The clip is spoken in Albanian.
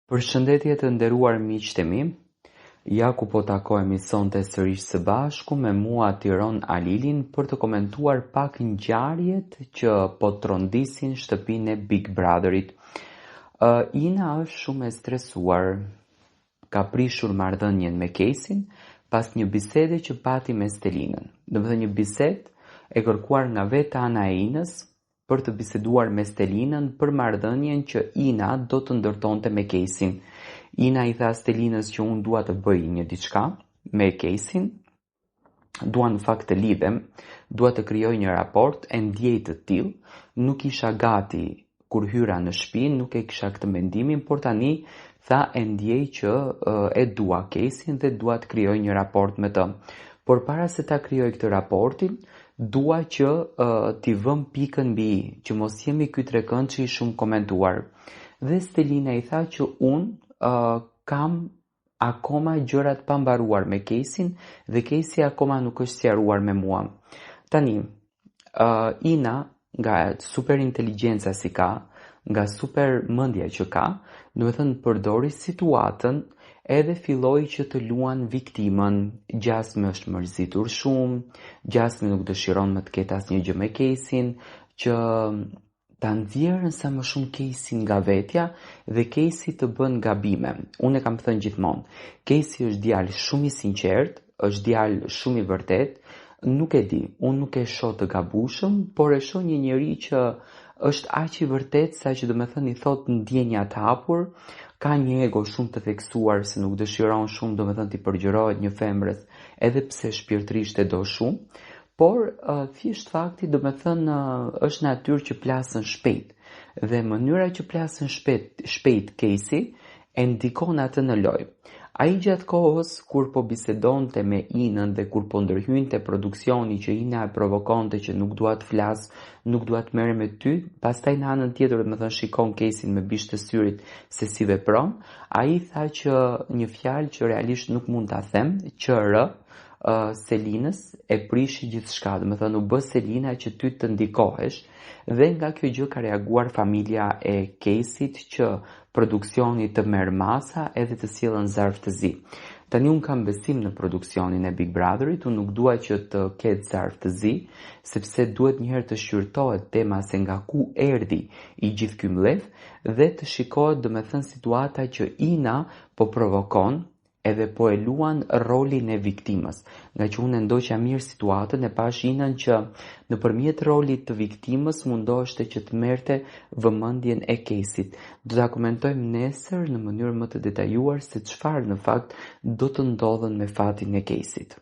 Përshëndetje të nderuar miqtë e mi, ja ku po takohemi sonte sërish së bashku me mua Tiron Alilin për të komentuar pak ngjarjet që po trondisin shtëpinë e Big Brotherit. Ina është shumë e stresuar, ka prishur marrëdhënien me Kesin pas një bisede që pati me Stelinën. Domethënë një bisedë e kërkuar nga vetë ana e Inës për të biseduar me Stelinën për marrëdhënien që Ina do të ndërtonte me Kesin. Ina i tha Stelinës që unë dua të bëj një diçka me Kesin, dua në fakt të lidhem, dua të krijoj një raport e ndjej të tillë, nuk isha gati kur hyra në shtëpi, nuk e kisha këtë mendimin, por tani tha e ndjej që e dua Kesin dhe dua të krijoj një raport me të. Por para se ta krijoj këtë raportin, dua që t'i vëm pikën mbi i, që mos jemi ky trekëndshi i shumë komentuar. Dhe Stelina i tha që unë kam akoma gjërat pa mbaruar me Kesin dhe Kesi akoma nuk është sqaruar me mua. Tani, Ina nga super inteligjenca si ka, nga super mendja që ka, do të thënë përdori situatën edhe filloi që të luan viktimën. Gjasmi është mërzitur shumë, Gjasmi nuk dëshiron më të ketë asnjë gjë me Kesin, që ta nxjerrën sa më shumë Kesin nga vetja dhe Kesi të bën gabime. Unë e kam thënë gjithmonë, Kesi është djalë shumë i sinqert, është djalë shumë i vërtet, nuk e di, unë nuk e shoh të gabushëm, por e shoh një njeri që është aq i vërtet sa që domethënë i thot ndjenja të hapur, ka një ego shumë të theksuar se nuk dëshiron shumë domethënë t'i përgjërohet një femrës edhe pse shpirtërisht e do shumë, por thjesht fakti domethënë është natyrë që plasën shpejt dhe mënyra që plasën shpejt Kesi e ndikon atë në lojë. Ai gjatë kohës kur po bisedonte me Inën dhe kur po ndërhyjnte produksioni që Ina e provokonte që nuk dua të flas, nuk dua të merrem me ty, pastaj në anën tjetër domethënë shikon Kesin me bizh të syrit se si vepron, ai tha që një fjalë që realisht nuk mund ta them, që Selinës e prishi gjithçka, domethënë u bë Selina që ty të ndikohesh dhe nga kjo gjë ka reaguar familja e Kesit që produksioni të merr masa edhe të sjellën zarf të zi. Tani unë kam besim në produksionin e Big Brotherit, unë nuk dua që të ketë zarf të zi, sepse duhet njëherë të shqyrtohet tema se nga ku erdhi i gjithë ky mbledh dhe të shikohet domethënë situata që Ina po provokon edhe po e luan rolin e viktimës. Nga që unë ndoqja mirë situatën e pash Inën që nëpërmjet rolit të viktimës mundoheshte që të merrte vëmendjen e Kesit. Do ta komentojmë nesër në mënyrë më të detajuar se çfarë në fakt do të ndodhen me fatin e Kesit.